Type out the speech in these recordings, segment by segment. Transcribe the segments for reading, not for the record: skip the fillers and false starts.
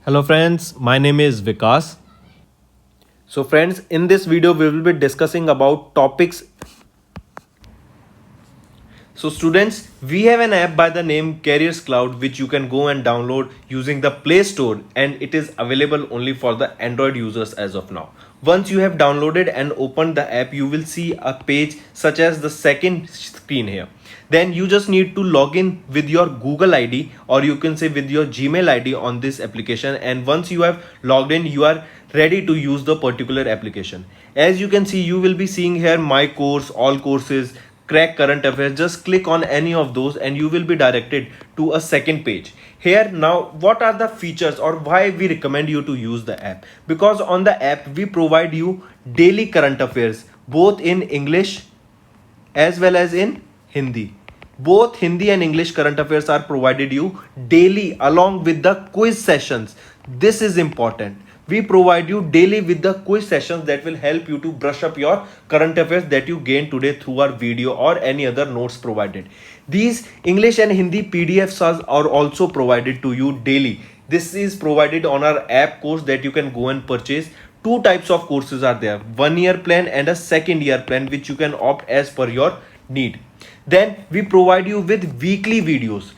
Hello friends, my name is Vikas. So friends, in this video we will be discussing about topics. So students, we have an app by the name Careers Cloud which you can go and download using the Play Store, and it is available only for the Android users as of now. Once you have downloaded and opened the app, you will see a page such as the second screen here. Then you just need to log in with your Google ID, or you can say with your Gmail ID on this application, and once you have logged in, you are ready to use the particular application. As you can see, you will be seeing here my course, all courses, crack current affairs. Just click on any of those and you will be directed to a second page. Here now, what are the features or why we recommend you to use the app? Because on the app we provide you daily current affairs both in English as well as in Hindi. Both Hindi and English current affairs are provided you daily along with the quiz sessions. This is important. We provide you daily with the quiz sessions that will help you to brush up your current affairs that you gain today through our video or any other notes provided. These English and Hindi PDFs are also provided to you daily. This is provided on our app course that you can go and purchase. Two types of courses are there, 1 year plan and a second year plan, which you can opt as per your need. Then we provide you with weekly videos.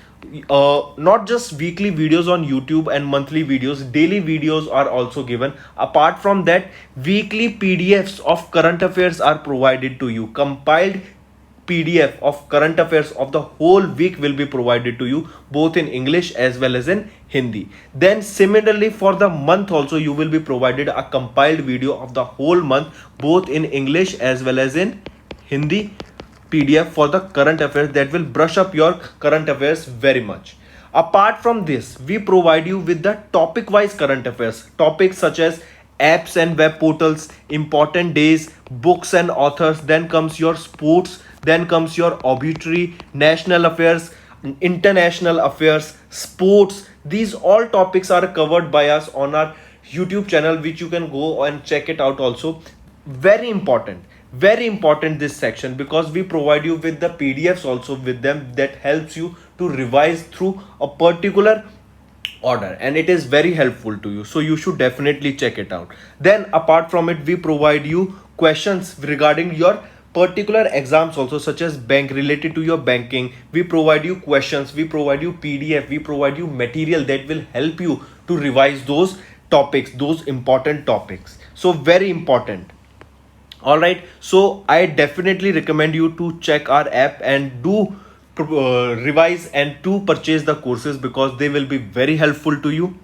Not just weekly videos on YouTube and monthly videos, daily videos are also given. Apart from that, weekly PDFs of current affairs are provided to you. Compiled PDF of current affairs of the whole week will be provided to you both in English as well as in Hindi. Then similarly for the month also you will be provided a compiled video of the whole month both in English as well as in Hindi PDF for the current affairs that will brush up your current affairs very much. Apart from this, we provide you with the topic wise current affairs, topics such as apps and web portals, important days, books and authors. Then comes your sports, then comes your obituary, national affairs, international affairs, sports. These all topics are covered by us on our YouTube channel, which you can go and check it out also. Very important this section, because we provide you with the PDFs also with them that helps you to revise through a particular order, and it is very helpful to you, so you should definitely check it out. Then apart from it, we provide you questions regarding your particular exams also, such as bank, related to your banking. We provide you questions, we provide you PDF, we provide you material that will help you to revise those topics, those important topics. So very important. All right, so I definitely recommend you to check our app and do revise and to purchase the courses, because they will be very helpful to you.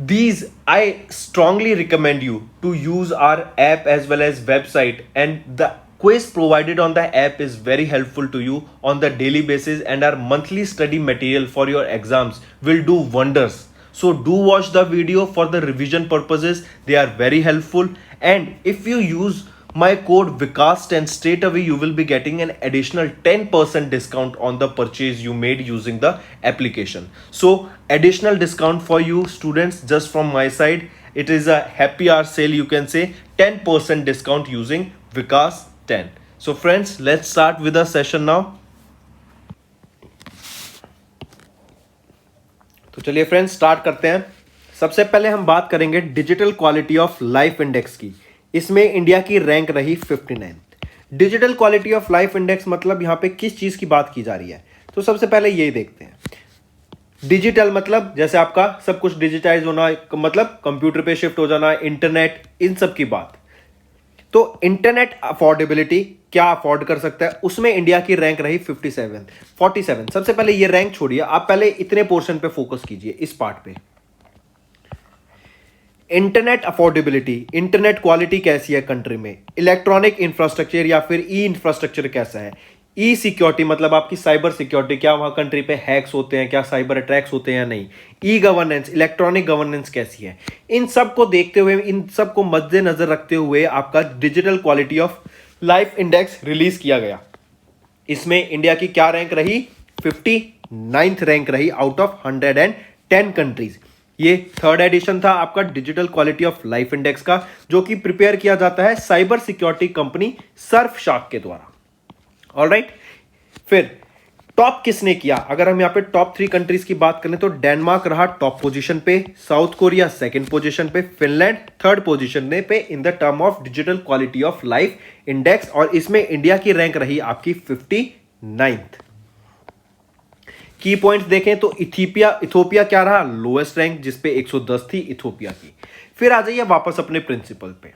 These I strongly recommend you to use our app as well as website, and the quiz provided on the app is very helpful to you on the daily basis, and our monthly study material for your exams will do wonders. So do watch the video for the revision purposes, they are very helpful. And if you use my code Vikas10, straight away you will be getting an additional 10% discount on the purchase you made using the application. So additional discount for you students just from my side. It is a happy hour sale, you can say, 10% discount using Vikas10. So friends, let's start with the session now. तो चलिए friends start करते हैं. सबसे पहले हम बात करेंगे digital quality of life index की. इसमें इंडिया की रैंक रही 59. Digital quality of life index मतलब यहां पे किस चीज की बात की जा रही है, तो सबसे पहले यही देखते हैं. डिजिटल मतलब जैसे आपका सब कुछ डिजिटाइज होना, मतलब कंप्यूटर पे शिफ्ट हो जाना, इंटरनेट, इन सब की बात. तो इंटरनेट अफोर्डेबिलिटी, क्या अफोर्ड कर सकता है, उसमें इंडिया की रैंक रही 47. सबसे पहले ये रैंक छोड़िए, आप पहले इतने पोर्शन पे फोकस कीजिए, इस पार्ट पे. इंटरनेट अफोर्डेबिलिटी, इंटरनेट क्वालिटी कैसी है कंट्री में, इलेक्ट्रॉनिक इंफ्रास्ट्रक्चर या फिर ई इंफ्रास्ट्रक्चर कैसा है, ई सिक्योरिटी मतलब आपकी साइबर सिक्योरिटी, क्या वहां कंट्री पे हैक्स होते हैं, क्या साइबर अटैक्स होते हैं या नहीं, ई गवर्नेंस, इलेक्ट्रॉनिक गवर्नेंस कैसी है. इन सब को देखते हुए, इन सब को मद्देनजर रखते हुए आपका digital quality of life index release किया गया. इसमें इंडिया की क्या रैंक रही, 59th रैंक रही आउट ऑफ 110 कंट्रीज. ये थर्ड एडिशन था आपका digital quality of life index का, जो कि प्रिपेयर किया जाता है साइबर सिक्योरिटी कंपनी सर्फशार्क के द्वारा. ऑलराइट, फिर टॉप किसने किया? अगर हम यहाँ पे टॉप 3 कंट्रीज की बात करें तो डेनमार्क रहा टॉप पोजीशन पे, साउथ कोरिया सेकंड पोजीशन पे, फिनलैंड थर्ड पोजीशन पे in the term of digital quality of life index, और इसमें इंडिया की रैंक रही आपकी 59th। की पॉइंट्स देखें तो इथोपिया क्या रहा? लोएस्ट रैंक, जिसपे 110 थी इथोपिया की। फिर आ जाइए वापस अपने प्रिंसिपल पे।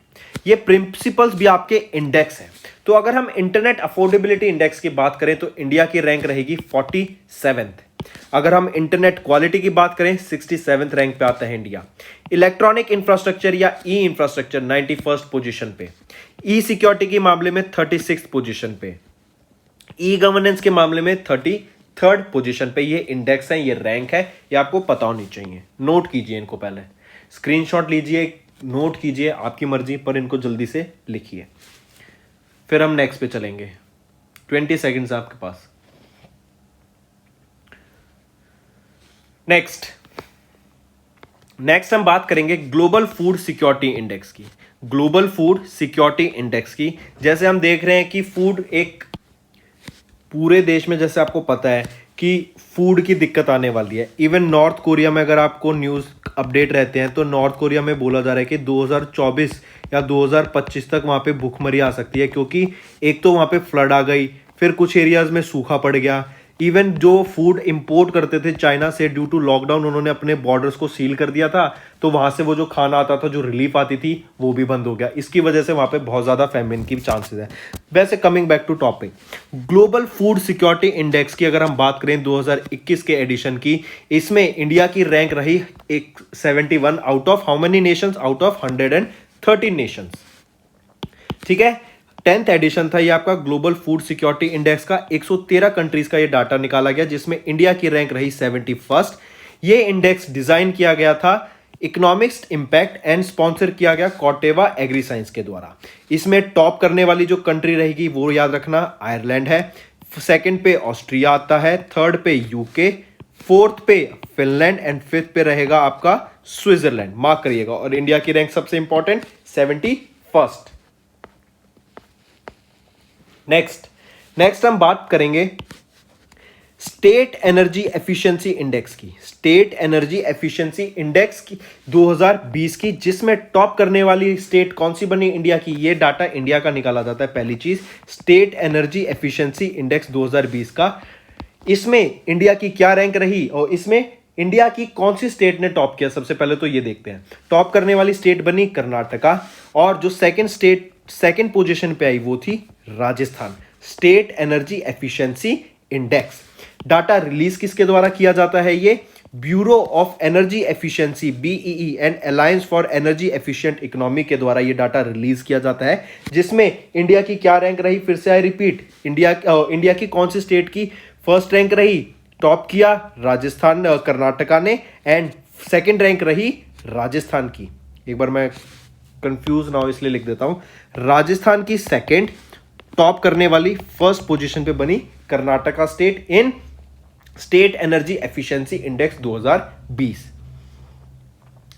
ये प्रिंसिपल्स भी आपके इंडेक्स हैं। तो अगर हम इंटरनेट अफोर्डेबिलिटी इंडेक्स की बात करें तो इंडिया की रैंक रहेगी 47th। अगर हम इंटरनेट क्वालिटी की बात करें 67th रैंक पे आता है इंडिया। इलेक्ट्रॉनिक इंफ्रास्ट्रक्चर या ई इंफ्रास्ट्रक्चर 91st पोजीशन पे। ई सिक्योरिटी के मामले में 36th पोजीशन पे। ई गवर्नेंस के मामले में 33rd पोजीशन पे। ये इंडेक्स है, ये रैंक है, ये आपको पता होनी चाहिए। नोट कीजिए इनको, पहले स्क्रीनशॉट लीजिए, नोट कीजिए, आपकी मर्जी, पर इनको जल्दी से लिखिए। फिर हम नेक्स्ट पे चलेंगे। 20 सेकंड्स आपके पास। नेक्स्ट हम बात करेंगे ग्लोबल फूड सिक्योरिटी इंडेक्स की। ग्लोबल फूड सिक्योरिटी इंडेक्स की, जैसे हम देख रहे हैं कि फूड एक पूरे देश में, जैसे आपको पता है कि फूड की दिक्कत आने वाली है। इवन नॉर्थ कोरिया में अगर आपको न्यूज़ अपडेट रहते हैं तो नॉर्थ कोरिया में बोला जा रहा है कि 2024 या 2025 तक वहाँ पे भूखमरी आ सकती है, क्योंकि एक तो वहाँ पे फ्लड आ गई, फिर कुछ एरियाज में सूखा पड़ गया। इवन जो फूड इंपोर्ट करते थे चाइना से, ड्यू टू लॉकडाउन उन्होंने अपने बॉर्डर्स को सील कर दिया था, तो वहाँ से वो जो खाना आता था, जो रिलीफ आती थी, वो भी बंद हो गया। इसकी वजह से वहाँ पे बहुत ज़्यादा फैमिन की चांसेस है। वैसे coming back to topic, global food security index की अगर हम बात करें 2021 के एडिशन की, इसमें इंडिया की रैंक रही 71 out of how many Nations? Out of 113 Nations. ठीक है, 10th एडिशन था ये आपका ग्लोबल फूड सिक्योरिटी इंडेक्स का। 113 कंट्रीज का ये डाटा निकाला गया, जिसमें इंडिया की रैंक रही 71st। ये इंडेक्स डिजाइन किया गया था इकोनॉमिक्स इंपैक्ट एंड स्पॉन्सर किया गया कॉटेवा एग्री साइंस के द्वारा। इसमें टॉप करने वाली जो कंट्री रहेगी वो याद रखना आयरलैंड है, सेकंड पे ऑस्ट्रिया आता है, थर्ड पे यूके, फोर्थ पे फिनलैंड एंड फिफ्थ पे रहेगा आपका स्विट्जरलैंड। मार्क करिएगा। और इंडिया की रैंक सबसे इंपॉर्टेंट 71st। नेक्स्ट हम बात करेंगे स्टेट एनर्जी एफिशिएंसी इंडेक्स की। स्टेट एनर्जी एफिशिएंसी इंडेक्स की 2020 की, जिसमें टॉप करने वाली स्टेट कौन सी बनी? इंडिया की। ये डाटा इंडिया का निकाला जाता है। पहली चीज, स्टेट एनर्जी एफिशिएंसी इंडेक्स 2020 का, इसमें इंडिया की क्या रैंक रही और इसमें इंडिया की कौन सी स्टेट ने टॉप किया? सबसे पहले तो ये देखते हैं। टॉप करने वाली स्टेट बनी कर्नाटका, और जो सेकंड पोजीशन पे आई वो थी Rajasthan. State energy efficiency index data release किसके द्वारा किया जाता है? ये bureau of energy efficiency BEE and alliance for energy efficient economy के द्वारा ये डाटा रिलीज किया जाता है, जिसमें इंडिया की क्या रैंक रही? फिर से आई रिपीट, इंडिया की कौन सी स्टेट की फर्स्ट रैंक रही? टॉप किया राजस्थान, कर्नाटका ने, एंड सेकंड रैंक रही राजस्थान की। एक बार मैं कंफ्यूज ना हो इसलिए लिख देता हूं, राजस्थान की सेकंड, टॉप करने वाली फर्स्ट पोजीशन पे बनी Karnataka state in state energy efficiency index 2020।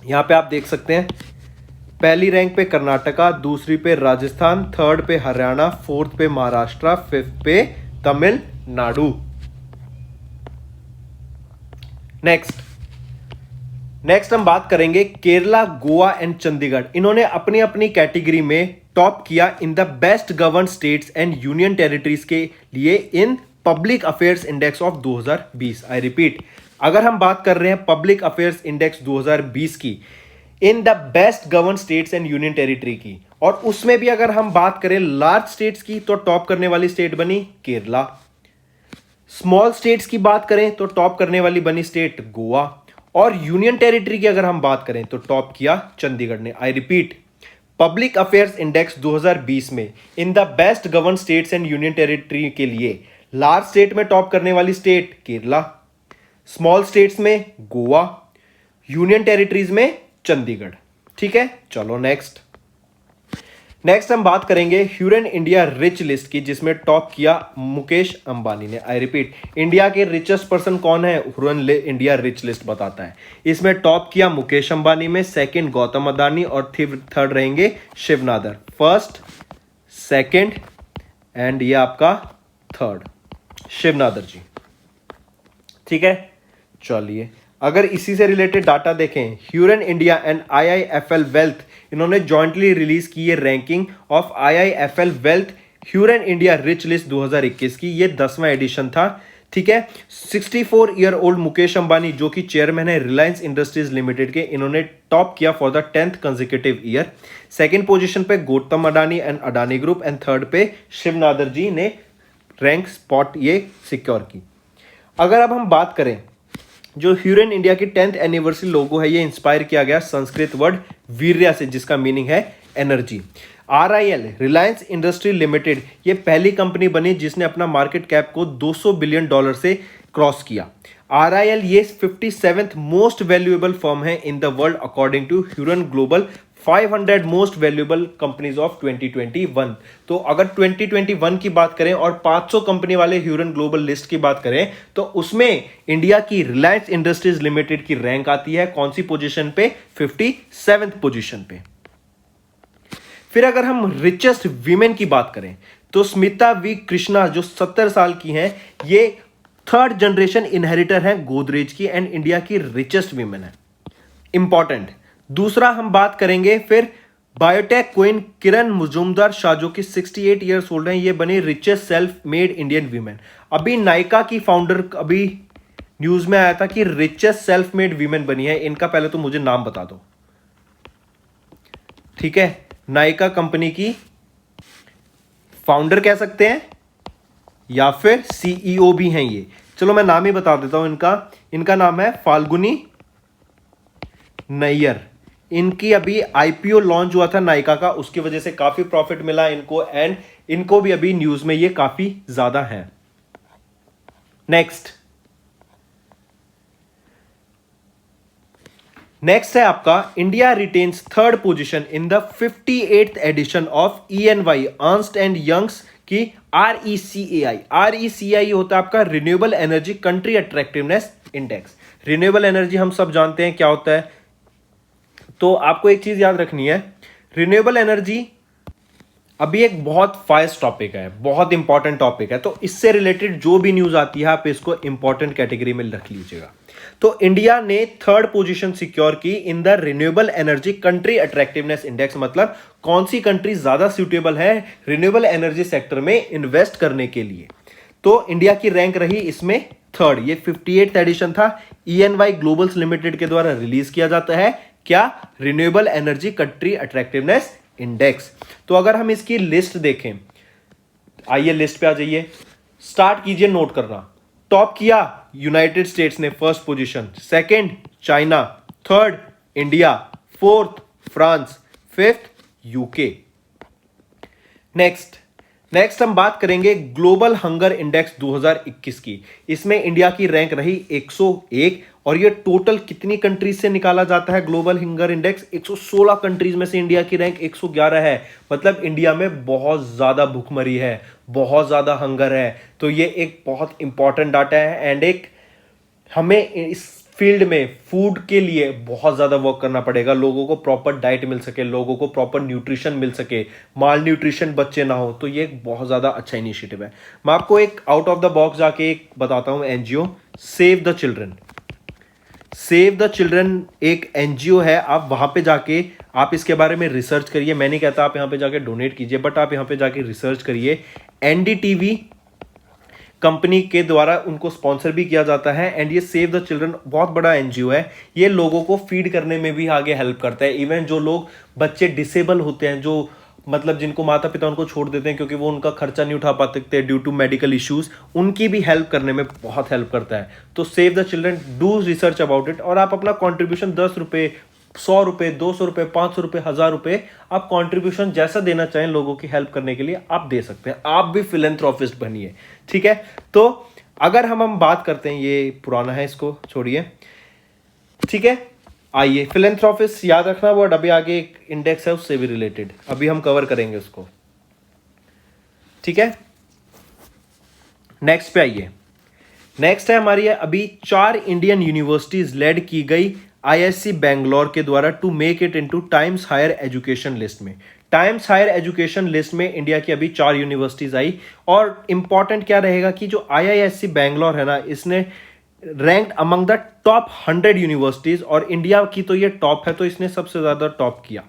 यहां पे आप देख सकते हैं, पहली रैंक पे कर्नाटका, दूसरी पे राजस्थान, थर्ड पे हरियाणा, फोर्थ पे महाराष्ट्र, फिफ्थ पे तमिलनाडु। नेक्स्ट हम बात करेंगे केरला, गोवा एंड चंडीगढ़। इन्होंने अपनी अपनी कैटेगरी में टॉप किया in the best govern states and union territories के लिए in public affairs index of 2020। I repeat, अगर हम बात कर रहे हैं पब्लिक अफेयर्स इंडेक्स 2020 की, in the best govern states and union territory की, और उसमें भी अगर हम बात करें लार्ज स्टेट्स की, तो टॉप करने वाली स्टेट बनी केरला। स्मॉल स्टेट्स की बात करें तो टॉप करने वाली बनी स्टेट गोवा, और यूनियन टेरिटरी की अगर हम बात करें तो टॉप किया चंडीगढ़ ने। I repeat, public affairs index 2020 में in the best govern states and union territory के लिए लार्ज स्टेट में टॉप करने वाली स्टेट केरला, स्मॉल स्टेट्स में गोवा, यूनियन टेरिटरीज में चंडीगढ़। ठीक है, चलो नेक्स्ट हम बात करेंगे ह्यूरन इंडिया रिच लिस्ट की, जिसमें टॉप किया मुकेश अंबानी ने। आई रिपीट, इंडिया के रिचेस्ट पर्सन कौन है? ह्यूरन इंडिया रिच लिस्ट बताता है। इसमें टॉप किया मुकेश अंबानी में, सेकंड गौतम अदानी, और थर्ड रहेंगे Shiv Nadar. First, second and ये आपका थर्ड शिव नादर जी। ठीक है, चलिए अगर इसी से रिलेटेड डाटा देखें, Hurun India and IIFL wealth इन्होंने जॉइंटली रिलीज की ये ranking of IIFL wealth Hurun India rich list 2021 की, ये 10वां एडिशन था। ठीक है, 64 ईयर ओल्ड मुकेश अंबानी जो कि चेयरमैन है रिलायंस इंडस्ट्रीज लिमिटेड के, इन्होंने टॉप किया for the 10th consecutive year. Second position पे Gautam Adani and Adani group and third पे शिव नादर जी ने रैंक स्पॉट ये सिक्योर की। अगर अब हम बात करें, जो ह्यूरन इंडिया की 10th एनिवर्सरी लोगो है, ये इंस्पायर किया गया संस्कृत वर्ड वीर्या से, जिसका मीनिंग है energy. RIL Reliance industry limited ये पहली कंपनी बनी जिसने अपना मार्केट कैप को $200 बिलियन से क्रॉस किया। RIL ये 57th मोस्ट वैल्यूएबल फर्म है in the world according to Hurun global 500 most valuable companies of 2021। तो अगर 2021 की बात करें और 500 कंपनी वाले ह्यूरन ग्लोबल लिस्ट की बात करें तो उसमें इंडिया की रिलायंस इंडस्ट्रीज लिमिटेड की रैंक आती है कौन सी पोजीशन पे? 57th पोजीशन पे। फिर अगर हम रिचेस्ट वीमेन की बात करें तो स्मिता वी कृष्णा जो 70 साल की हैं, ये थर्ड जनरेशन इनहेरिटर हैं गोदरेज की एंड इंडिया की रिचेस्ट वीमेन है, इंपॉर्टेंट। दूसरा हम बात करेंगे फिर बायोटेक क्वीन किरण मुजुमदार शाह जो कि 68 ईयर्स ओल्ड हैं, ये बनी richest self made Indian women. अभी नायका की फाउंडर अभी न्यूज में आया था कि रिचेस्ट सेल्फ मेड वीमेन बनी है, इनका पहले तो मुझे नाम बता दो। ठीक है, नायका कंपनी की फाउंडर कह सकते हैं या फिर CEO भी हैं ये। चलो मैं नाम ही बता देता हूं इनका नाम है फाल्गुनी नैयर। इनकी अभी IPO लॉन्च हुआ था नायका का, उसकी वजह से काफी प्रॉफिट मिला इनको एंड इनको भी अभी न्यूज में ये काफी ज्यादा है। नेक्स्ट है आपका India returns third position in the 58th edition of ENY Ernst and Young's की RECAI। RECAI होता है आपका renewable energy country attractiveness index. Renewable energy हम सब जानते हैं क्या होता है, तो आपको एक चीज याद रखनी है, रिन्यूएबल एनर्जी अभी एक बहुत फास्ट टॉपिक है, बहुत इंपॉर्टेंट टॉपिक है, तो इससे रिलेटेड जो भी न्यूज आती है आप इसको इंपॉर्टेंट कैटेगरी में रख लीजिएगा। तो इंडिया ने थर्ड पोजीशन सिक्योर की in the renewable energy country attractiveness index, मतलब कौन सी कंट्री ज्यादा सूटेबल है रिन्यूएबल एनर्जी सेक्टर में इन्वेस्ट करने के लिए। तो इंडिया की रैंक रही इसमें थर्ड। ये 58th एडिशन था, ENY ग्लोबल्स लिमिटेड के द्वारा रिलीज किया जाता है क्या? Renewable energy country attractiveness index. तो अगर हम इसकी लिस्ट देखें, आइए लिस्ट पे आ जाइए, स्टार्ट कीजिए नोट करना। टॉप किया यूनाइटेड स्टेट्स ने first position, second China, third India, fourth France, fifth UK. Next हम बात करेंगे ग्लोबल हंगर इंडेक्स 2021 की। इसमें इंडिया की रैंक रही 101 और ये टोटल कितनी कंट्रीज से निकाला जाता है ग्लोबल हंगर इंडेक्स? 116 कंट्रीज में से इंडिया की रैंक 111 है। मतलब इंडिया में बहुत ज्यादा भूखमरी है, बहुत ज्यादा हंगर है। तो ये एक बहुत इंपॉर्टेंट डाटा है एंड एक हमें इस फील्ड में फूड के लिए बहुत ज्यादा वर्क करना पड़ेगा, लोगों को प्रॉपर डाइट मिल सके, लोगों को प्रॉपर न्यूट्रिशन मिल सके, माल न्यूट्रिशन बच्चे ना हो। तो ये एक बहुत ज्यादा अच्छा इनिशिएटिव है। मैं आपको एक आउट ऑफ द बॉक्स जाके एक बताता हूं, NGO save the children. Save the children एक NGO है, आप वहां पे जाके आप इसके बारे में रिसर्च करिए। मैं नहीं कहता आप यहां पे जाके डोनेट कीजिए, बट आप यहां पे जाके रिसर्च करिए। NDTV कंपनी के द्वारा उनको स्पॉन्सर भी किया जाता है एंड ये सेव द चिल्ड्रन बहुत बड़ा NGO है। ये लोगों को फीड करने में भी आगे हेल्प करता है। इवन जो लोग बच्चे डिसेबल होते हैं, जो मतलब जिनको माता पिता उनको छोड़ देते हैं क्योंकि वो उनका खर्चा नहीं उठा पाते ड्यू टू मेडिकल इश्यूज, उनकी भी हेल्प करने में बहुत हेल्प करता है। तो save the children, do research about it और आप अपना कॉन्ट्रीब्यूशन 10 रुपए, 100 रुपए, 200 रुपए, 500 रुपए, 1000 रुपए, आप कंट्रीब्यूशन जैसा देना चाहें लोगों की हेल्प करने के लिए आप दे सकते हैं। आप भी फिलेंथ्रोपिस्ट बनिए, ठीक है। तो अगर हम बात करते हैं, ये पुराना है इसको छोड़िए, ठीक है। आइए फिलेंथ्रोपिस्ट याद रखना वर्ड, अभी आगे एक इंडेक्स है उससे भी रिलेटेड, अभी हम कवर करेंगे उसको, ठीक है। नेक्स्ट पे आइए। नेक्स्ट है हमारी अभी 4 इंडियन यूनिवर्सिटीज लेड की गई ISC बैंगलोर के द्वारा to make it into Times Higher Education list में। टाइम्स हायर एजुकेशन लिस्ट में इंडिया की अभी 4 यूनिवर्सिटीज आई और इंपॉर्टेंट क्या रहेगा कि जो IISc बैंगलोर है ना, इसने ranked among the top 100 universities, और इंडिया की तो ये टॉप है, तो इसने सबसे ज्यादा टॉप किया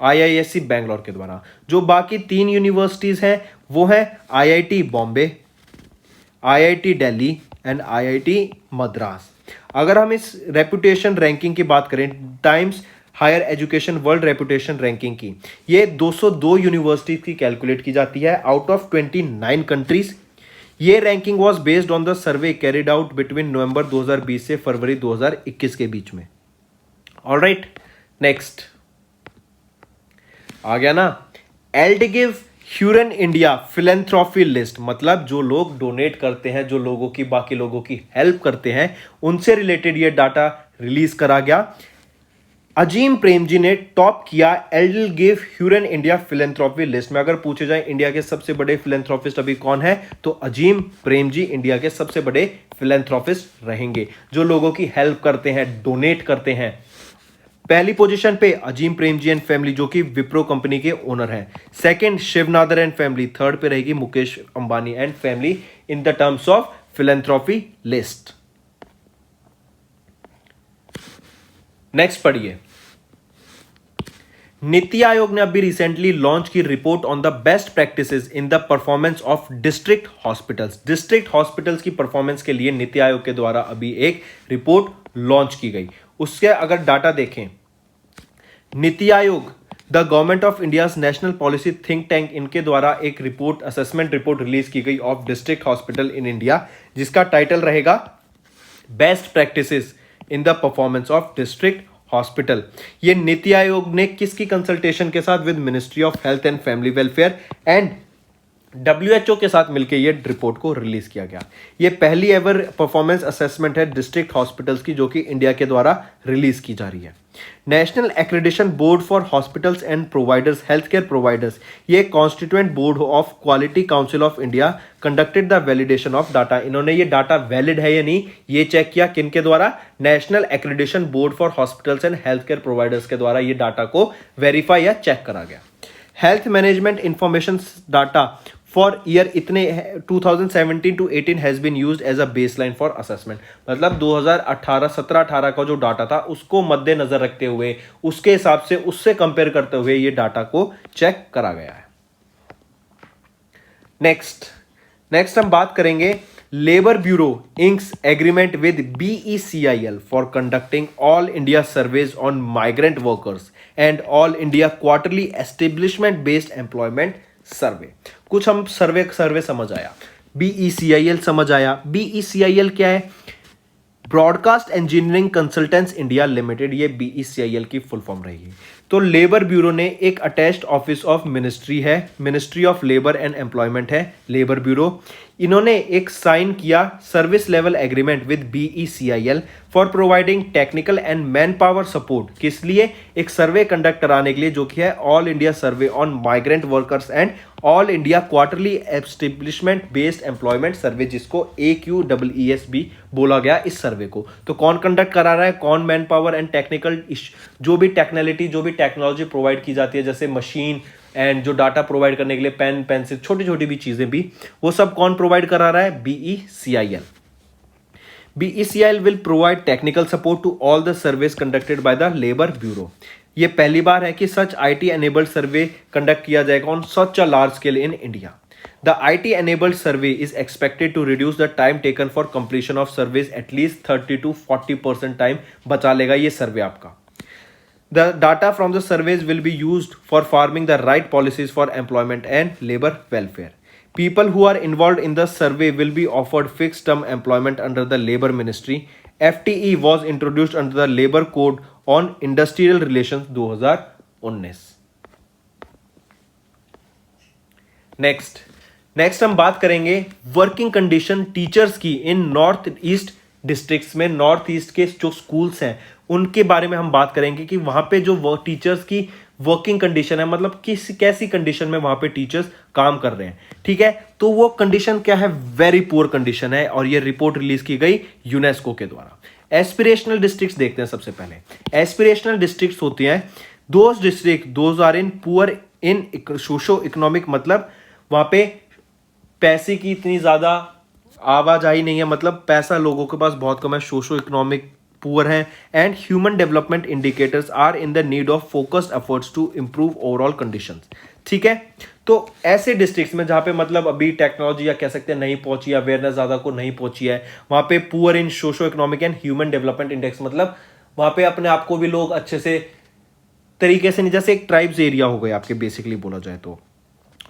आईआईएससी बैंगलोर के द्वारा। जो बाकी 3 यूनिवर्सिटीज हैं वो है IIT Bombay, IIT Delhi and IIT Madras. अगर हम इस रेपुटेशन रैंकिंग की बात करें, Times Higher Education World Reputation ranking की, ये 202 यूनिवर्सिटीज की कैलकुलेट की जाती है आउट ऑफ 29 कंट्रीज। ये ranking was based on the survey carried out between November 2020 से फरवरी 2021 के बीच में। ऑलराइट, नेक्स्ट आ गया ना, एल्डगिव ह्यूरन इंडिया फिलेंथ्रॉफी लिस्ट, मतलब जो लोग डोनेट करते हैं, जो लोगों की बाकी लोगों की हेल्प करते हैं, उनसे रिलेटेड ये डाटा रिलीज करा गया। अजीम प्रेमजी ने टॉप किया एल्डगिव ह्यूरन इंडिया फिलेंथ्रॉफी लिस्ट में। अगर पूछे जाए इंडिया के सबसे बड़े फिलेंथ्रॉपिस्ट अभी कौन है, तो अजीम प्रेमजी इंडिया के सबसे बड़े फिलेंथ्रॉपिस्ट रहेंगे, जो लोगों की हेल्प करते हैं, डोनेट करते हैं। पहली पोजीशन पे अजीम प्रेमजी एंड फैमिली, जो कि विप्रो कंपनी के ओनर हैं। Second Shiv Nadar and family, third पे रहेगी Mukesh Ambani and family in the terms of philanthropy list. Next पढ़िए, नीति आयोग ने अभी रिसेंटली लॉन्च की report on the best practices in the performance of district hospitals. District hospitals की परफॉर्मेंस के लिए नीति आयोग के द्वारा अभी एक रिपोर्ट लॉन्च की गई। उसके अगर डाटा देखें, NITI Aayog, the government of India national policy think tank, इनके द्वारा एक रिपोर्ट, असेसमेंट रिपोर्ट रिलीज की गई of district hospital in India, जिसका टाइटल रहेगा best practices in the performance of district hospital. ये नीति आयोग ने किसकी कंसल्टेशन के साथ, with ministry of health and family welfare and WHO के साथ मिलकर ये रिपोर्ट को रिलीज किया गया। ये पहली एवर परफॉर्मेंस असेसमेंट है डिस्ट्रिक्ट हॉस्पिटल्स की, जो कि इंडिया के द्वारा रिलीज की जा रही है। National Accreditation Board for Hospitals and Providers, health care providers, ये constituent board of Quality Council of India conducted the validation of data. इन्होंने ये डाटा वैलिड है या नहीं ये चेक किया, किनके द्वारा, national Accreditation Board for Hospitals and health care providers के द्वारा ये डाटा को वेरीफाई या चेक करा गया। Health management information data for year इतने 2017 to 18 has been used as a baseline for assessment, मतलब 2017-18 का जो डाटा था उसको मद्देनजर रखते हुए, उसके हिसाब से उससे कंपेयर करते हुए ये डाटा को चेक करा गया है। नेक्स्ट हम बात करेंगे Labour Bureau inks agreement with BECIL for conducting all India surveys on migrant workers and all India quarterly establishment based employment survey. कुछ हम सर्वे समझ आया, BECIL समझ आया। BECIL क्या है? Broadcast engineering consultants India limited, ये BECIL की फुल फॉर्म रहेगी। तो लेबर ब्यूरो ने एक अटैच्ड ऑफिस ऑफ मिनिस्ट्री है, ministry of labour and employment है लेबर ब्यूरो। इन्होंने एक साइन किया service level agreement with BECIL for providing technical and man power support, किस लिए, एक सर्वे कंडक्ट कराने के लिए, जो कि है all India survey on migrant workers and all India quarterly establishment based employment survey, जिसको AQEES भी बोला गया इस सर्वे को। तो कौन कंडक्ट करा रहा है, कौन मैन पावर एंड टेक्निकल, जो भी टेक्नोलॉजी, जो भी टेक्नोलॉजी प्रोवाइड की जाती है, जैसे मशीन एंड जो डाटा प्रोवाइड करने के लिए पेन पेंसिल, छोटी छोटी भी चीजें भी, वो सब कौन प्रोवाइड करा रहा है, BECIL। BECIL will provide technical support to all the surveys conducted by the Labour Bureau। ये पहली बार है कि सच IT enabled सर्वे कंडक्ट किया जाएगा on such a large scale in India। The IT enabled survey is expected to reduce the time taken for completion of surveys at least 30 to 40% time बचा लेगा ये सर्वे आपका। The data from the surveys will be used for forming the right policies for employment and labor welfare। People who are involved in the survey will be offered fixed term employment under the Labour Ministry। FTE was introduced under the Labour Code on Industrial Relations 2019। Next हम बात करेंगे working condition teachers की इन north east districts में। North east के जो schools हैं उनके बारे में हम बात करेंगे कि वहां पे जो टीचर्स की वर्किंग कंडीशन है, मतलब कैसी कंडीशन में वहां पे टीचर्स काम कर रहे हैं। ठीक है, तो वो कंडीशन क्या है, वेरी पुअर कंडीशन है, और ये रिपोर्ट रिलीज की गई यूनेस्को के द्वारा। एस्पिरेशनल डिस्ट्रिक्ट्स देखते हैं सबसे पहले। एस्पिरेशनल डिस्ट्रिक्ट्स होती हैं those district those are in poor in socio economic, मतलब वहां पे पैसे की इतनी ज्यादा आवाजाही नहीं है, मतलब पैसा लोगों के पास बहुत कम है, सोशो इकोनॉमिक पुअर हैं, and human development indicators are in the need of focused efforts to improve overall conditions. ठीक है, तो ऐसे डिस्ट्रिक्ट्स में जहां पे मतलब अभी टेक्नोलॉजी या कह सकते हैं नहीं पहुंची, अवेयरनेस ज्यादा को नहीं पहुंची है, वहां पे poor in socio economic and human development index, मतलब वहां पे अपने आप को भी लोग अच्छे से तरीके से नहीं, जैसे एक ट्राइब्स एरिया हो गए आपके बेसिकली बोला जाए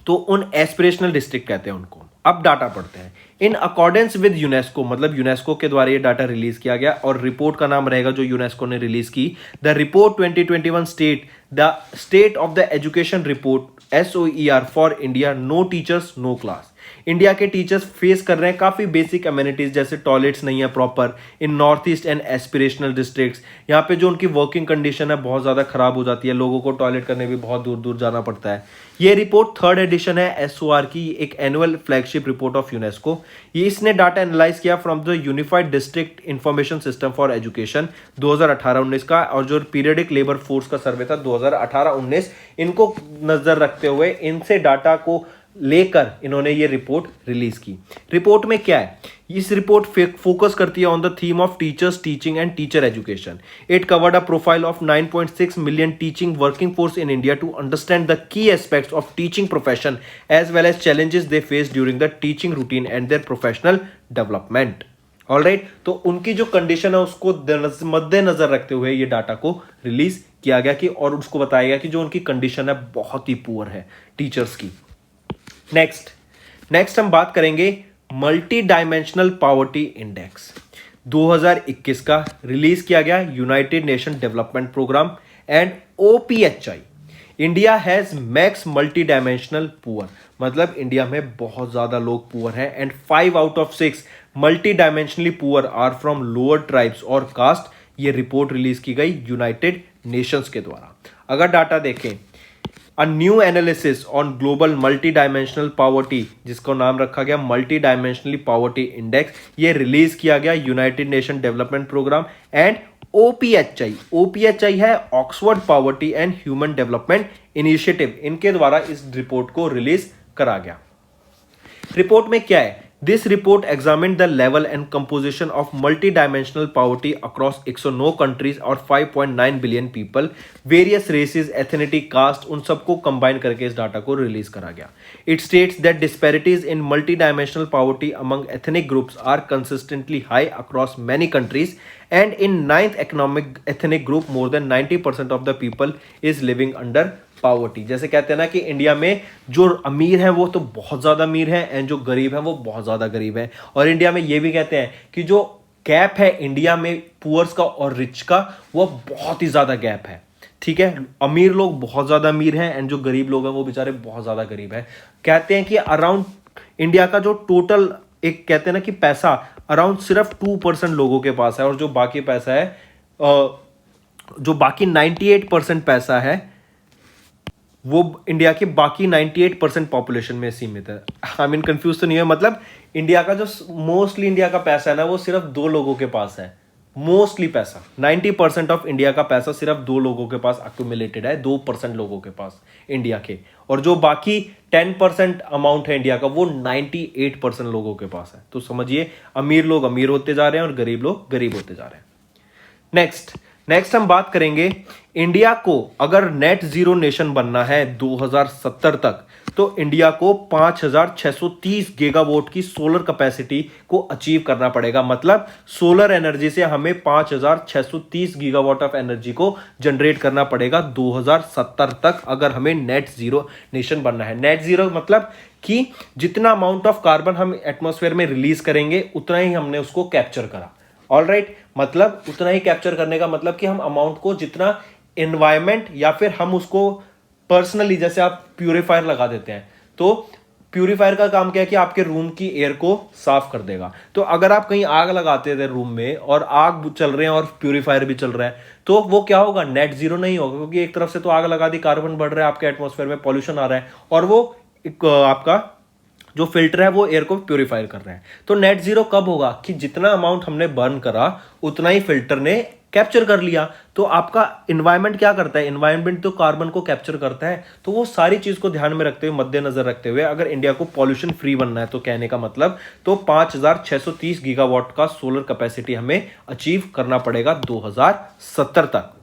तो उन एस्पिरेशनल डिस्ट्रिक्ट कहते हैं उनको। अब डाटा पढ़ते हैं। इन अकॉर्डेंस विद यूनेस्को, मतलब यूनेस्को के द्वारा ये डाटा रिलीज किया गया और रिपोर्ट का नाम रहेगा जो यूनेस्को ने रिलीज की, the report 2021 state of the education report SOER for India, no teachers no class. India के टीचर्स फेस कर रहे हैं काफी बेसिक अमेनिटीज, जैसे टॉयलेट्स नहीं है proper in north east and aspirational districts. यहाँ पे जो उनकी वर्किंग कंडीशन है बहुत ज्यादा खराब हो जाती है, लोगों को टॉयलेट करने भी बहुत दूर दूर जाना पड़ता है। ये रिपोर्ट थर्ड एडिशन है SOR की, एक annual flagship report of UNESCO. ये इसने डाटा एनालाइज किया from the unified district information system for education 2018-19 का, और जो पीरियडिक लेबर फोर्स का सर्वे था 2018-19, इनको नजर रखते हुए इनसे डाटा को लेकर इन्होंने ये रिपोर्ट रिलीज की। रिपोर्ट में क्या है, इस रिपोर्ट फोकस करती है on the theme of teachers, teaching and teacher education. It covered a profile of 9.6 million teaching working force in India to understand the key aspects of teaching profession as well as challenges they face during the teaching routine and their professional development. Alright, तो उनकी जो condition है उसको मद्देनजर रखते हुए ये data को रिलीज किया गया कि, और उसको बताया गया कि जो उनकी कंडीशन है बहुत ही पुअर है टीचर्स की। नेक्स्ट हम बात करेंगे मल्टी डायमेंशनल पॉवर्टी इंडेक्स 2021 का, रिलीज किया गया United Nation development programme and OPHI। India has max multi dimensional poor, मतलब इंडिया में बहुत ज्यादा लोग पुअर हैं, and 5 out of 6 multi dimensionally poor are from lower tribes और कास्ट। ये रिपोर्ट रिलीज की गई यूनाइटेड नेशंस के द्वारा। अगर डाटा देखें, a new analysis on global multi dimensional poverty, जिसको नाम रखा गया मल्टी डायमेंशनली पॉवर्टी इंडेक्स, ये रिलीज किया गया United Nation development programme and OPHI है Oxford poverty and human development initiative, इनके द्वारा इस रिपोर्ट को रिलीज करा गया। रिपोर्ट में क्या है, this report examine the level and composition of multi dimensional poverty across 109 countries और 5.9 billion people, various races, ethnicity, caste, उन सबको कंबाइन करके इस डाटा को रिलीज करा गया। It states that disparities in multi dimensional poverty among ethnic groups are consistently high across many countries and in 9th economic ethnic group more than 90% of the people is living under poverty. जैसे कहते हैं ना कि India में जो अमीर हैं वो तो बहुत ज्यादा अमीर हैं एंड जो गरीब हैं वो बहुत ज्यादा गरीब हैं, और इंडिया में ये भी कहते हैं कि जो गैप है इंडिया में पुअर्स का और रिच का, वो बहुत ही ज्यादा गैप है। ठीक है, अमीर लोग बहुत ज्यादा अमीर हैं एंड जो गरीब लोग हैं वो बेचारे बहुत ज्यादा गरीब हैं। कहते हैं कि अराउंड इंडिया का जो टोटल एक कहते हैं ना कि पैसा अराउंड सिर्फ 2% लोगों के पास है, और जो बाकी पैसा है जो बाकी 98% पैसा है वो इंडिया के बाकी 98% पॉपुलेशन में सीमित है। आई मीन कंफ्यूज तो नहीं है, मतलब इंडिया का जो मोस्टली इंडिया का पैसा है ना वो सिर्फ 2 लोगों के पास है। मोस्टली पैसा 90% ऑफ इंडिया का पैसा सिर्फ 2 लोगों के पास अक्यूमुलेटेड है, 2% लोगों के पास इंडिया के, और जो बाकी 10% अमाउंट है इंडिया का वो 98% लोगों के पास है। तो समझिए अमीर लोग अमीर होते जा रहे हैं और गरीब लोग गरीब होते जा रहे हैं। नेक्स्ट हम बात करेंगे, इंडिया को अगर नेट जीरो नेशन बनना है 2070 तक, तो इंडिया को 5630 गीगावाट की सोलर कैपेसिटी को अचीव करना पड़ेगा। मतलब सोलर एनर्जी से हमें 5630 गीगावाट ऑफ एनर्जी को जनरेट करना पड़ेगा 2070 तक, अगर हमें नेट जीरो नेशन बनना है। नेट जीरो मतलब कि जितना अमाउंट ऑफ कार्बन हम एटमॉस्फेयर में रिलीज करेंगे उतना ही हमने उसको कैप्चर करा। ऑलराइट, मतलब उतना ही कैप्चर करने का मतलब कि हम अमाउंट को जितना एनवायरमेंट या फिर हम उसको पर्सनली, जैसे आप प्यूरिफायर लगा देते हैं तो प्यूरिफायर का काम क्या है कि आपके रूम की एयर को साफ कर देगा। तो अगर आप कहीं आग लगाते थे रूम में और आग चल रहे हैं और प्यूरिफायर भी चल रहा है तो वो क्या होगा, नेट जीरो नहीं होगा, क्योंकि एक तरफ से तो आग लगा दी, कार्बन बढ़ रहा है, आपके एटमॉस्फेयर में पॉल्यूशन आ रहा है, और वो आपका जो फिल्टर है वो एयर को प्योरीफायर कर रहे हैं। तो नेट जीरो कब होगा कि जितना अमाउंट हमने बर्न करा उतना ही फिल्टर ने कैप्चर कर लिया। तो आपका इन्वायरमेंट क्या करता है, इन्वायरमेंट तो कार्बन को कैप्चर करता है। तो वो सारी चीज को ध्यान में रखते हुए, मद्देनजर रखते हुए, अगर इंडिया को पॉल्यूशन फ्री बनना है तो कहने का मतलब तो 5630 गीगावाट का सोलर कैपेसिटी हमें अचीव करना पड़ेगा 2070 तक।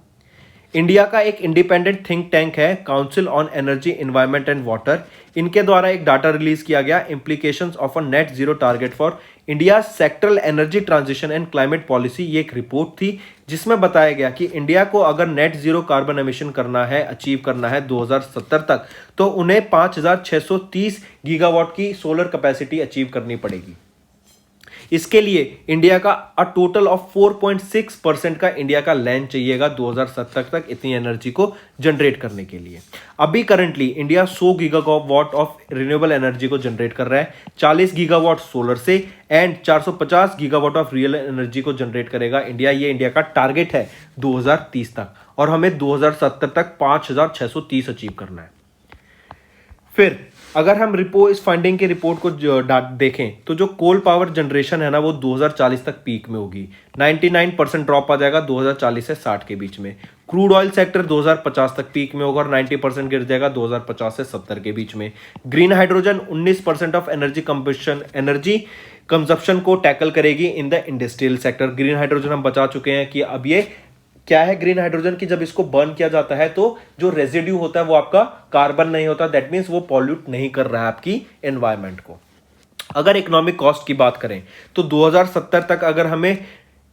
इंडिया का एक इंडिपेंडेंट थिंक टैंक है council on energy environment and water, इनके द्वारा एक डाटा रिलीज किया गया implications of a net zero target for India sectoral energy transition and climate policy. ये एक रिपोर्ट थी जिसमें बताया गया कि इंडिया को अगर नेट जीरो कार्बन एमिशन करना है, अचीव करना है 2070 तक, तो उन्हें 5630 गीगावाट की सोलर कैपेसिटी अचीव करनी पड़ेगी। इसके लिए इंडिया का टोटल ऑफ 4.6% का इंडिया का लैंड चाहिएगा 2070 तक इतनी एनर्जी को जनरेट करने के लिए। अभी currently India 100 gigawatt of renewable energy को जनरेट कर रहा है, 40 गीगावाट सोलर से and 450 gigawatt of real energy को जनरेट करेगा इंडिया। ये इंडिया का टारगेट है 2030 तक, और हमें 2070 तक 5630 अचीव करना है। फिर अगर हम इस फंडिंग के रिपोर्ट को देखें तो जो कोल पावर जनरेशन है ना वो 2040 तक पीक में होगी, 99% ड्रॉप आ जाएगा 2040 से 60 के बीच में। क्रूड ऑयल सेक्टर 2050 तक पीक में होगा और 90% गिर जाएगा 2050 से 70 के बीच में। Green hydrogen 19% of energy consumption को टैकल करेगी in the industrial sector. Green hydrogen हम बचा चुके हैं कि अब ये क्या है ग्रीन हाइड्रोजन की, जब इसको बर्न किया जाता है तो जो रेजिड्यू होता है वो आपका कार्बन नहीं होता, दैट मींस वो पॉल्यूट नहीं कर रहा है आपकी एनवायरनमेंट को। अगर इकोनॉमिक कॉस्ट की बात करें तो 2070 तक अगर हमें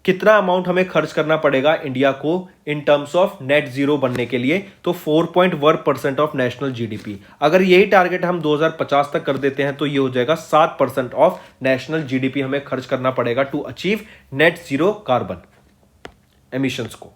कितना अमाउंट हमें खर्च करना पड़ेगा इंडिया को इन टर्म्स ऑफ नेट जीरो बनने के लिए, तो 4.1% ऑफ नेशनल जीडीपी। अगर यही टारगेट हम 2050 तक कर देते हैं तो ये हो जाएगा 7% ऑफ नेशनल जीडीपी हमें खर्च करना पड़ेगा to achieve net zero carbon emissions को।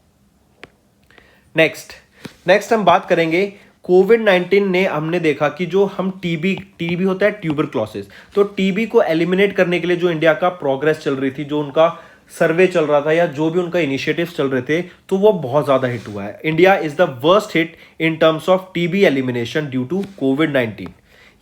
नेक्स्ट हम बात करेंगे कोविड-19 ने, हमने देखा कि जो हम टीबी होता है ट्यूबरक्लोसिस, तो टीबी को एलिमिनेट करने के लिए जो इंडिया का प्रोग्रेस चल रही थी, जो उनका सर्वे चल रहा था या जो भी उनका इनिशिएटिव्स चल रहे थे, तो वो बहुत ज्यादा हिट हुआ है। India is the worst hit in terms of TB elimination due to कोविड-19।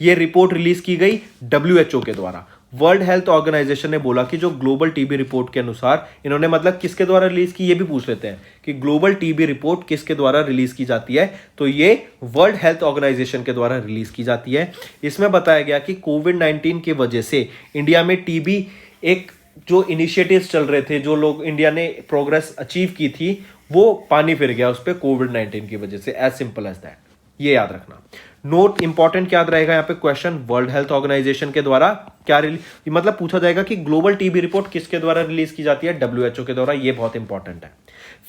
ये रिपोर्ट रिलीज की गई WHO के द्वारा। वर्ल्ड हेल्थ ऑर्गेनाइजेशन ने बोला कि जो ग्लोबल टीबी रिपोर्ट के अनुसार, इन्होंने मतलब किसके द्वारा रिलीज की, ये भी पूछ लेते हैं कि ग्लोबल टीबी रिपोर्ट किसके द्वारा रिलीज की जाती है, तो ये वर्ल्ड हेल्थ ऑर्गेनाइजेशन के द्वारा रिलीज की जाती है। इसमें बताया गया कि कोविड-19 की वजह से इंडिया में टीबी एक जो इनिशिएटिव्स चल रहे थे, जो लोग इंडिया ने प्रोग्रेस अचीव की थी, वो पानी फिर गया उस पर कोविड-19 की वजह से। एज सिंपल एज दैट, ये याद रखना। नोट इंपॉर्टेंट याद रहेगा यहाँ पे क्वेश्चन, वर्ल्ड हेल्थ ऑर्गेनाइजेशन के द्वारा क्या मतलब पूछा जाएगा कि ग्लोबल टीबी रिपोर्ट किसके द्वारा रिलीज की जाती है, WHO के द्वारा। ये बहुत इंपॉर्टेंट है।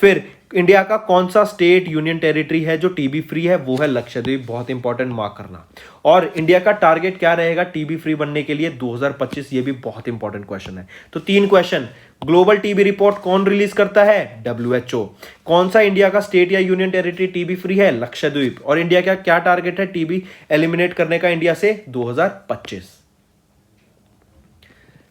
फिर इंडिया का कौन सा स्टेट यूनियन टेरिटरी है जो टीबी फ्री है, वो है लक्षद्वीप। बहुत इंपॉर्टेंट, मार्क करना। और इंडिया का टारगेट क्या रहेगा टीबी फ्री बनने के लिए 2025, ये भी बहुत इंपॉर्टेंट क्वेश्चन है। तो 3 क्वेश्चन, ग्लोबल टीबी रिपोर्ट कौन रिलीज करता है, WHO। कौन सा इंडिया का स्टेट या यूनियन टेरिटरी टीबी फ्री है, लक्षद्वीप। और इंडिया का क्या टारगेट है टीबी एलिमिनेट करने का इंडिया से 2025।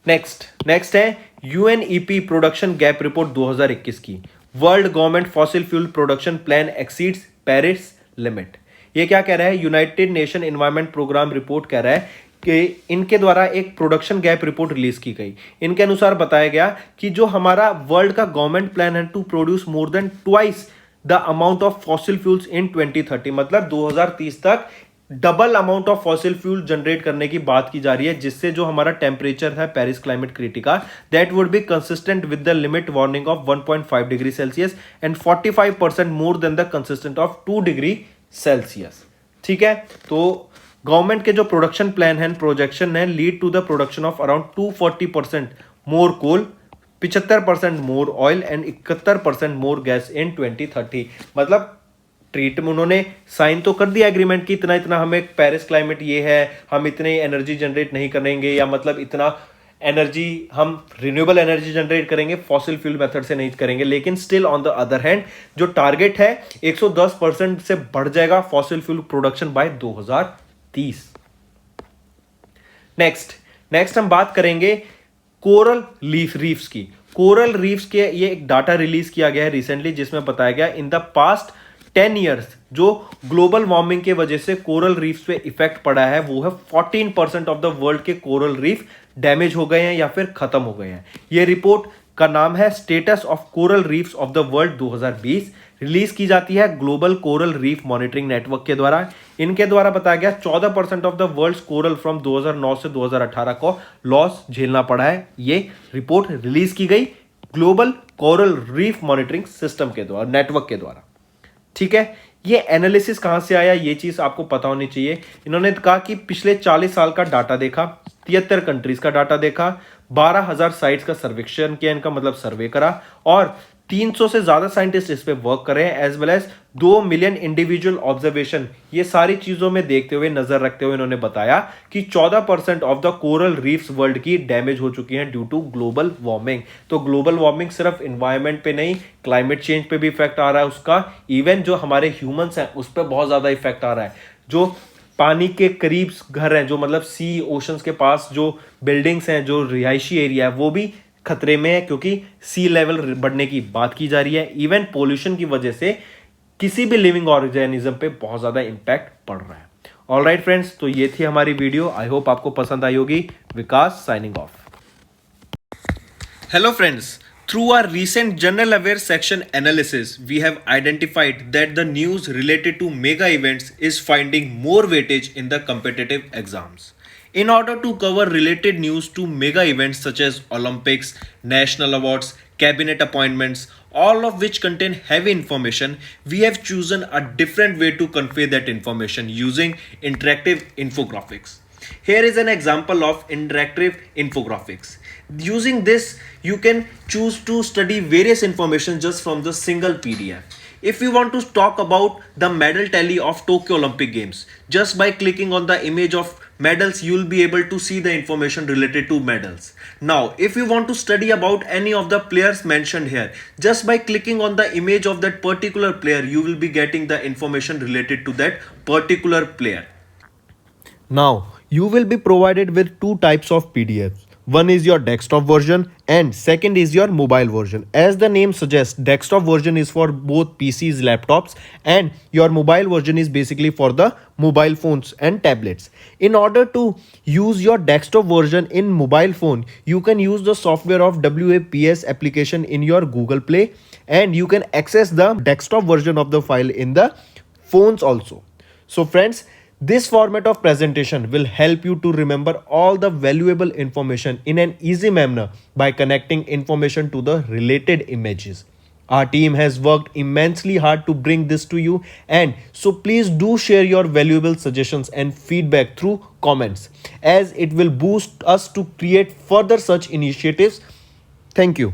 नेक्स्ट है UNEP प्रोडक्शन गैप रिपोर्ट 2021 की। World government fossil fuel production plan exceeds Paris limit. ये क्या कह रहा है, United Nation environment programme report कह रहा है कि इनके द्वारा एक प्रोडक्शन गैप रिपोर्ट रिलीज की गई। इनके अनुसार बताया गया कि जो हमारा वर्ल्ड का गवर्नमेंट प्लान है to produce more than twice the amount of fossil fuels in 2030, मतलब 2030 तक double amount of fossil fuel generate करने की बात की जा रही है, जिससे जो हमारा टेम्परेचर है पेरिस क्लाइमेट क्रिटिका, that would be consistent with the limit warning of 1.5 degree Celsius and 45% more than the consistent of 2 degree Celsius. ठीक है, तो गवर्नमेंट के जो प्रोडक्शन प्लान है, प्रोजेक्शन है, lead to the production of around 240% more coal, 75% more oil and 71% more gas in 2030। मतलब treat में उन्होंने साइन तो कर दिया एग्रीमेंट की इतना इतना हमें पेरिस क्लाइमेट ये है, हम इतने एनर्जी जनरेट नहीं करेंगे, या मतलब इतना एनर्जी हम रिन्यूएबल एनर्जी जनरेट करेंगे, फॉसिल फ्यूल मेथड से नहीं करेंगे। लेकिन still on the other hand जो टारगेट है 110% से बढ़ जाएगा fossil fuel production by 2030। Next हम बात करेंगे कोरल रीफ्स की। कोरल रीफ्स के ये एक डाटा रिलीज किया गया है रिसेंटली, जिसमें बताया गया इन द पास्ट 10 ईयर्स जो ग्लोबल वार्मिंग के वजह से कोरल रीफ पे इफेक्ट पड़ा है वो है 14% ऑफ द वर्ल्ड के कोरल रीफ डैमेज हो गए हैं या फिर खत्म हो गए हैं। ये रिपोर्ट का नाम है status of coral reefs of the world 2020, release की जाती है global coral reef monitoring network के द्वारा। इनके द्वारा बताया गया 14% of the world coral from 2009 से 2018 को लॉस झेलना पड़ा है। ये रिपोर्ट रिलीज की गई global coral reef monitoring system के द्वारा, नेटवर्क के द्वारा। ठीक है, ये एनालिसिस कहां से आया ये चीज आपको पता होनी चाहिए। इन्होंने कहा कि पिछले 40 साल का डाटा देखा, 73 कंट्रीज का डाटा देखा, 12,000 साइट्स का सर्वेक्षण किया, इनका मतलब सर्वे करा, और 300 से ज्यादा साइंटिस्ट इस पे वर्क कर रहे हैं, as well as 2 million individual observation. ये सारी चीजों में देखते हुए, नजर रखते हुए इन्होंने बताया कि 14% of the coral reefs world की डैमेज हो चुकी हैं ड्यू टू ग्लोबल वार्मिंग। तो ग्लोबल वार्मिंग सिर्फ इन्वायरमेंट पे नहीं, क्लाइमेट चेंज पे भी इफेक्ट आ रहा है उसका, इवन जो हमारे ह्यूमंस हैं उस पर बहुत ज्यादा इफेक्ट आ रहा है। जो पानी के करीब घर हैं, जो मतलब सी ओशंस के पास जो बिल्डिंग्स हैं, जो रिहायशी एरिया है, वो भी खतरे में है क्योंकि सी लेवल बढ़ने की बात की जा रही है। इवन पोल्यूशन की वजह से किसी भी लिविंग ऑर्गेनिज्म पे बहुत ज्यादा इंपैक्ट पड़ रहा है। ऑलराइट फ्रेंड्स, तो ये थी हमारी वीडियो, आई होप आपको पसंद आई होगी। Vikas signing off. Hello friends, through our recent general aware section analysis, we have identified that the news related to mega events is finding more weightage in the competitive exams. In order to cover related news to mega events such as Olympics, national awards, cabinet appointments, all of which contain heavy information, we have chosen a different way to convey that information using interactive infographics. Here is an example of interactive infographics. Using this, you can choose to study various information just from the single PDF. If you want to talk about the medal tally of Tokyo Olympic Games, just by clicking on the image of medals, you will be able to see the information related to medals. Now, if you want to study about any of the players mentioned here, just by clicking on the image of that particular player, you will be getting the information related to that particular player. Now, you will be provided with two types of PDFs. One is your desktop version and second is your mobile version. As the name suggests, desktop version is for both PCs, laptops, and your mobile version is basically for the mobile phones and tablets. In order to use your desktop version in mobile phone, you can use the software of WAPS application in your Google Play, and you can access the desktop version of the file in the phones also. So friends, this format of presentation will help you to remember all the valuable information in an easy manner by connecting information to the related images. Our team has worked immensely hard to bring this to you, and so please do share your valuable suggestions and feedback through comments, as it will boost us to create further such initiatives. Thank you.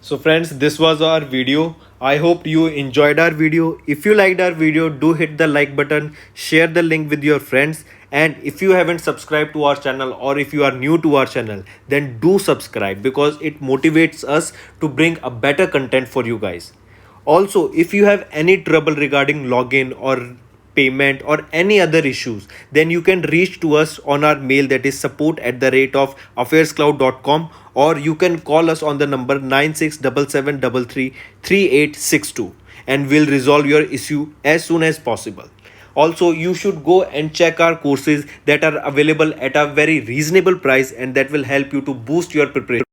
So friends, this was our video. I hope you enjoyed our video. If you liked our video, do hit the like button, share the link with your friends, and if you haven't subscribed to our channel or if you are new to our channel, then do subscribe because it motivates us to bring a better content for you guys. Also, if you have any trouble regarding login or payment or any other issues, then you can reach to us on our mail, that is support@affairscloud.com, or you can call us on the number 9677333862 and we'll resolve your issue as soon as possible. Also, you should go and check our courses that are available at a very reasonable price and that will help you to boost your preparation.